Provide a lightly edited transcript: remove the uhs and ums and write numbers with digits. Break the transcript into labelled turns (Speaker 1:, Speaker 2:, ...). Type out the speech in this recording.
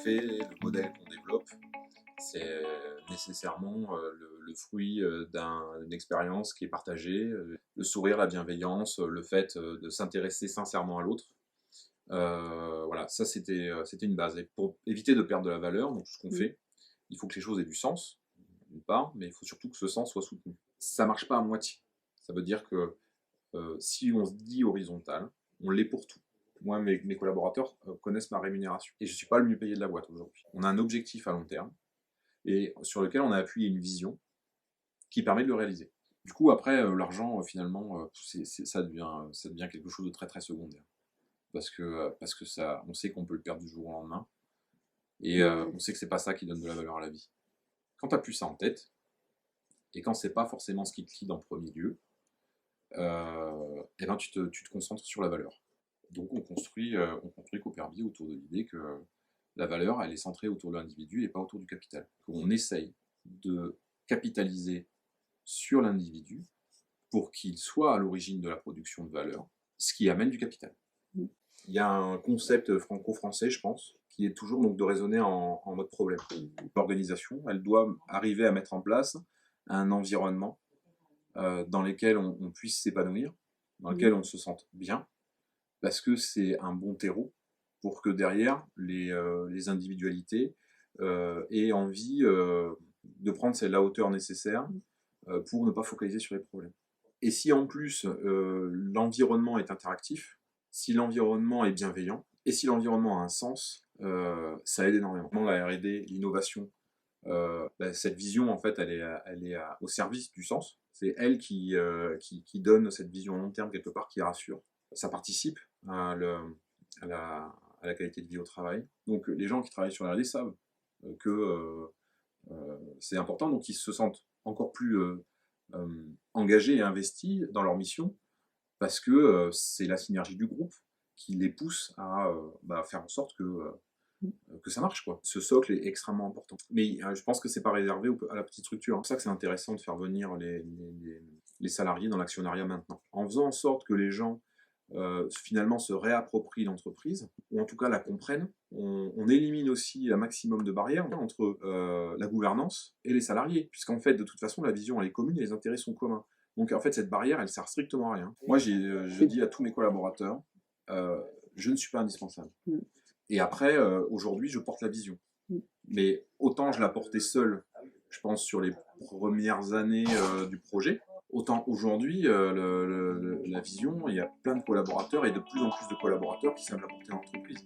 Speaker 1: fait, le modèle qu'on développe, c'est nécessairement le fruit d'une expérience qui est partagée, le sourire, la bienveillance, le fait de s'intéresser sincèrement à l'autre. Voilà, ça c'était une base. Et pour éviter de perdre de la valeur, donc tout ce qu'on fait, il faut que les choses aient du sens, d'une part, mais il faut surtout que ce sens soit soutenu. Ça marche pas à moitié. Ça veut dire que si on se dit horizontal, on l'est pour tout. Moi, mes collaborateurs connaissent ma rémunération. Et je ne suis pas le mieux payé de la boîte aujourd'hui. On a un objectif à long terme et sur lequel on a appuyé une vision qui permet de le réaliser. Du coup, après, l'argent, finalement, ça devient quelque chose de très très secondaire. Parce que ça, on sait qu'on peut le perdre du jour au lendemain. Et on sait que c'est pas ça qui donne de la valeur à la vie. Quand tu n'as plus ça en tête, et quand c'est pas forcément ce qui te guide en premier lieu, et ben tu te concentres sur la valeur. Donc on construit Cooperbee autour de l'idée que la valeur, elle est centrée autour de l'individu et pas autour du capital. On essaye de capitaliser sur l'individu pour qu'il soit à l'origine de la production de valeur, ce qui amène du capital. Il y a un concept franco-français, je pense, qui est toujours donc de raisonner en mode problème. L'organisation, elle doit arriver à mettre en place un environnement dans lequel on puisse s'épanouir, dans lequel on se sente bien, parce que c'est un bon terreau pour que derrière, les individualités aient envie de prendre la hauteur nécessaire pour ne pas focaliser sur les problèmes. Et si en plus l'environnement est interactif, si l'environnement est bienveillant, et si l'environnement a un sens, ça aide énormément. La R&D, l'innovation, cette vision, en fait, elle est au service du sens. C'est elle qui donne cette vision à long terme, quelque part, qui rassure. Ça participe à la qualité de vie au travail. Donc les gens qui travaillent sur la R&D savent que c'est important, donc ils se sentent encore plus engagés et investis dans leur mission, parce que c'est la synergie du groupe qui les pousse à faire en sorte que ça marche, quoi. Ce socle est extrêmement important. Mais je pense que c'est pas réservé à la petite structure. C'est pour ça que c'est intéressant de faire venir les salariés dans l'actionnariat maintenant. En faisant en sorte que les gens finalement se réapproprient l'entreprise, ou en tout cas la comprennent, on élimine aussi un maximum de barrières entre la gouvernance et les salariés, puisqu'en fait, de toute façon, la vision elle est commune et les intérêts sont communs. Donc en fait, cette barrière, elle sert strictement à rien. Moi, je dis à tous mes collaborateurs, je ne suis pas indispensable. Et après, aujourd'hui, je porte la vision. Mais autant je la portais seule, je pense, sur les premières années du projet, autant aujourd'hui, la vision, il y a plein de collaborateurs et de plus en plus de collaborateurs qui savent la porter dans l'entreprise.